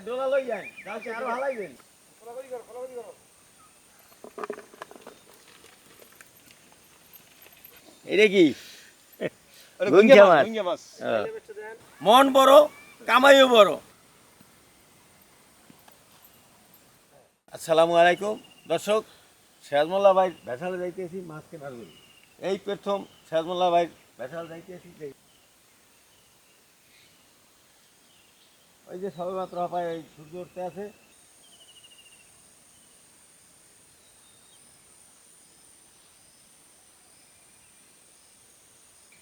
ডোলা লই যান গাছে আরো হালাইবেন। এটা কি গুঙ্গা মাছ? মন বড়, কামাইও বড়। আসসালামু আলাইকুম দর্শক, সিরাজমোল্লা ভাই ভেসালে যাইতেছি মাছ কেনার জন্য। এই প্রথম সিরাজমোল্লা ভাই ভেসাল যাইতেছি। ওই যে সবে মাত্র হাঁপায় ওই সূর্য উঠতে আছে।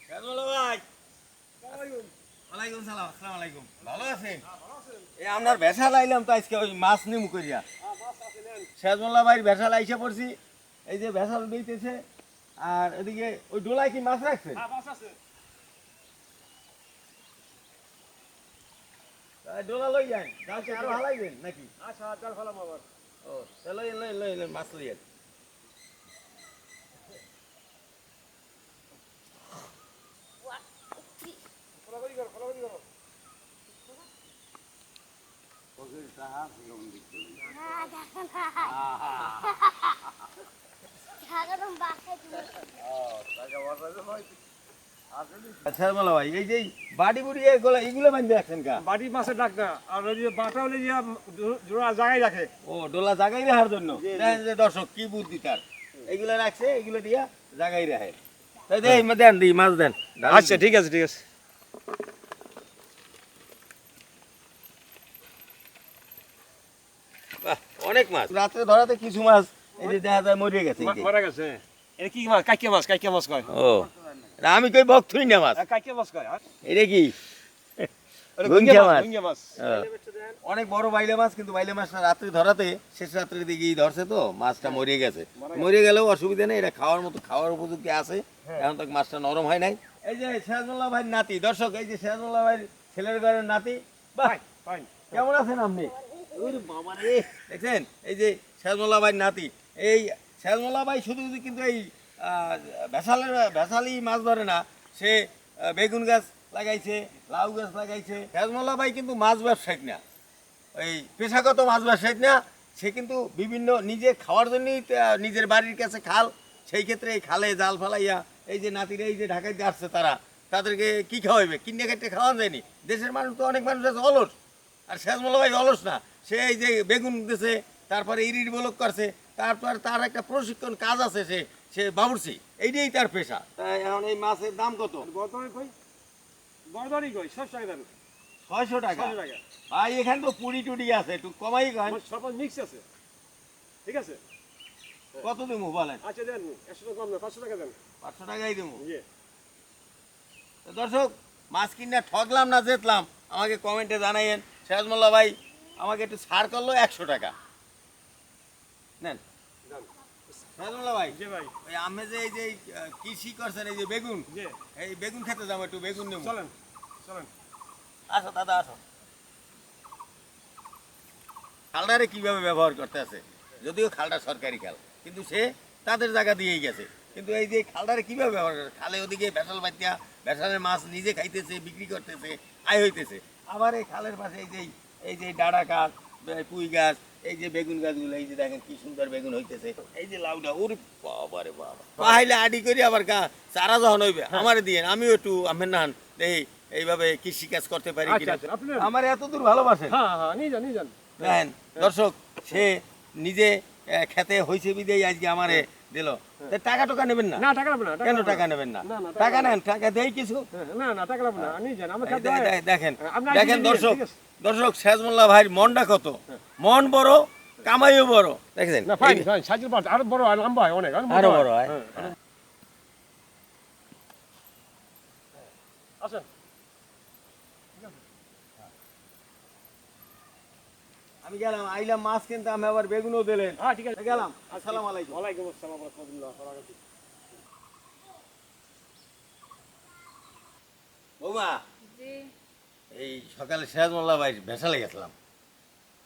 সিরাজমোল্লা ভাই, ওয়ালাইকুম সালাম। আসসালামু আলাইকুম, ভালো আছেন? এই আপনার ভেসাল আইলাম তো আজকে ওই মাছ নিমু করিয়া। সিরাজমোল্লা ভাই ভেসাল আইসা পড়ছি। এই যে ভেসাল দিতেছে, আর এদিকে ওই ডোলায় কি মাছ রাখছেন? ডোলা লই যান গাছে আরো হালাইবেন নাকি? আচ্ছা, জাল ফেলাম আবার। ও তাহলে লই মাছ লই যান। আচ্ছা বলো ভাই, এই যে বাড়ি বুড়ি এগুলো বান্ধে রাখছেন কা? বাড়ি মাছের ডাক না, আর ওই যে বাটা হলে যে জোড়া জায়গায় রাখে। ও ডোলা জাগাই রাখার জন্য। দেখেন যে দর্শক কি বুদ্ধি তার, এগুলো রাখছে, এগুলো দিয়া জাগাই রাখে। তাই দেন দিই মাছ দেন। আচ্ছা ঠিক আছে ঠিক আছে। অনেক মাছ রাত্রে ধরাতে, কিছু মাছ এই যে দেখা যায় মরে গেছে। মারা গেছে। এটা কি মাছ? কাইকে মাছ, কাইকে মাছ কয়। ও আমি কই বকথুই না মাছ। কাইকে মাছ কয়। এটা কি গুঙ্গা মাছ। অনেক বড় বাইলে মাছ, কিন্তু বাইলে মাছটা রাত্রে ধরাতে শেষ রাত্রের দিকেই ধরছে তো মাছটা মরে গেছে। মরে গেলেও অসুবিধা নেই, এটা খাওয়ার মতো, খাওয়ার উপযুক্ত আছে। এখন তো মাছটা নরম হয় নাই। এই যে সিরাজমোল্লা ভাই নাতি, দর্শক এই যে সিরাজমোল্লা ভাই ছেলের ঘরের নাতি। কেমন আছেন আপনি? বাবা রে, দেখছেন এই যে সিরাজমোল্লা ভাই নাতি। এই সিরাজমোল্লা ভাই শুধু কিন্তু এই ভেসালি মাছ ধরে না, সে বেগুন গাছ লাগাইছে, লাউ গাছ লাগাইছে। সিরাজমোল্লা ভাই কিন্তু মাছ ব্যবসায়িক না, এই পেশাগত মাছ ব্যবসায়িক না। সে কিন্তু বিভিন্ন নিজে খাওয়ার জন্যই নিজের বাড়ির কাছে খাল, সেই ক্ষেত্রে এই খালে জাল ফালাইয়া এই যে নাতিরা এই যে ঢাকায় আসছে, তাদেরকে কি খাওয়াইবে? কিনে কেটে খাওয়ানো যায়নি। দেশের মানুষ তো অনেক মানুষ আছে অলস, আর সিরাজমোল্লা ভাই অলস না। সে এই যে বেগুন দিছে, তারপরে ইরির ব্লক করছে, তারপর তার একটা প্রশিক্ষণ কাজ আছে, সে বাবুর্চি, এইটাই তার পেশা। তাই এখন এই মাছের দাম কত? 600 টাকা। ভাই এখানে তো পুরি টুরি আছে, একটু কমাই মিক্স আছে। ঠিক আছে, কত দেবো বলেন? আচ্ছা দেন, 100 টাকা কম না, 500 টাকা দেন। 500 টাকাই দেবো। দর্শক, মাছ কিনে ঠকলাম না জেতলাম, আমাকে কমেন্টে জানাইয়েন। সিরাজমোল্লা ভাই আমাকে একটু ছাড় করলো 100 টাকা নেন। সিরাজমোল্লা ভাই, ওই আমি যে এই যে কৃষি করছেন, এই যে বেগুন, এই বেগুন খেতে যাবো, একটু বেগুন নেবো। চলেন চলেন। আসো দাদা আসো। খালটারে কিভাবে ব্যবহার করতে আছে, যদিও খালটা সরকারি খাল, কিন্তু সে তাদের জায়গা দিয়েই গেছে। কিন্তু এই যে খালটারে কিভাবে ব্যবহার করে, খালে ওদিকে ভেসাল বাচ্চা, ভেসালের মাছ নিজে খাইতেছে, বিক্রি করতেছে, আয় হইতেছে। আবার এই খালের পাশে এই যে ডাঁড়া গাছ, পুঁই গাছ, এই যে বেগুন গাছগুলো, এই যে দেখেন কি সুন্দর বেগুন হইতেছে। এই যে লাউটা, ওরে বাবা রে বাবা, পাহাইলে আডি করি আবার চারা যখন হইবে আমারে দিয়ে, আমিও একটু আমের নান এই এইভাবে কৃষি কাজ করতে পারি কিনা। আমার এত দূর ভালোবাসেন। দেখেন দর্শক, সে নিজে খেতে হয়েছে বিদেই আজকে আমারে দিল। টাকা টাকা নেবেন না? কেন টাকা নেবেন না? টাকা নেন, টাকা দেই কিছু। দেখেন দেখেন দর্শক, সিরাজমোল্লা ভাইয়ের মনটা কত, মন বড়, কামাইও বড়। দেখেন আরো বড় হয়, লম্বা হয়, অনেক আরো বড় হয়। আসেন। আমি গেলাম, আইলাম মাছ কিনতে, আমি আবার বেগুনও দিলেন। হ্যাঁ ঠিক আছে, গেলাম। আসসালামু আলাইকুম। ওয়ালাইকুম আসসালাম ওয়া রাহমাতুল্লাহ। বৌমা, এই সকালে সিরাজমোল্লা ভাই ভেসালে গেছিলাম,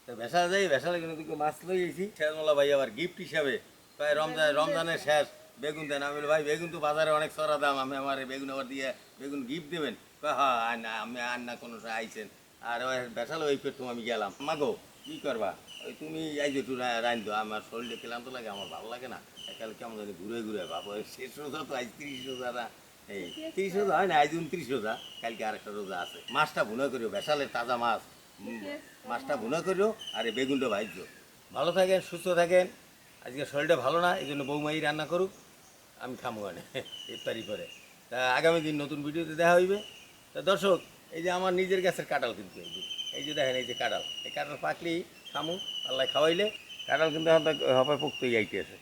তো ভেসালে যাই, ভেসালে কিন্তু দুটো মাছ লই গেছি। সিরাজমোল্লা ভাই আবার গিফট হিসাবে প্রায় রমজানের শেষ বেগুন দেন। আমি বলি ভাই বেগুন তো বাজারে অনেক চড়া দাম, আমি আমার বেগুন আবার দিয়ে বেগুন গিফট দেবেন? হ্যাঁ না, আমি আর না কোনো আইছেন, আর ওই বেসাল ওই পেট আমি গেলাম মাগো কি করবা ওই তুমি এই যে একটু রাইন দো আমার শরীরে ক্লান্ত লাগে আমার ভালো লাগে না একাল কেমন জানি ঘুরে ঘুরে বাবা শেষ রোজা তো আজ 30 রোজা না এই 30 রোজা হয় না আজ 29 রোজা কালকে আরেকটা রোজা আছে মাছটা ভুনা করিও বেসালের তাজা মাছ মাছটা ভুনা করিও আর এই বেগুনটা ভাজছো ভালো থাকেন সুস্থ থাকেন আজকে শরীরটা ভালো না এই জন্য বৌমাই রান্না করুক আমি খামো মানে ইফতারি করে তা আগামী দিন নতুন ভিডিওতে দেখা হইবে তা দর্শক এই যে আমার নিজের গাছের কাঁঠাল কিন্তু এই যে দেখেন এই যে কাঁঠাল এই কাঁঠাল পাকলেই খামু আল্লাহ খাওয়াইলে কাঁঠাল কিন্তু হবে পোক্তই আইতে আছে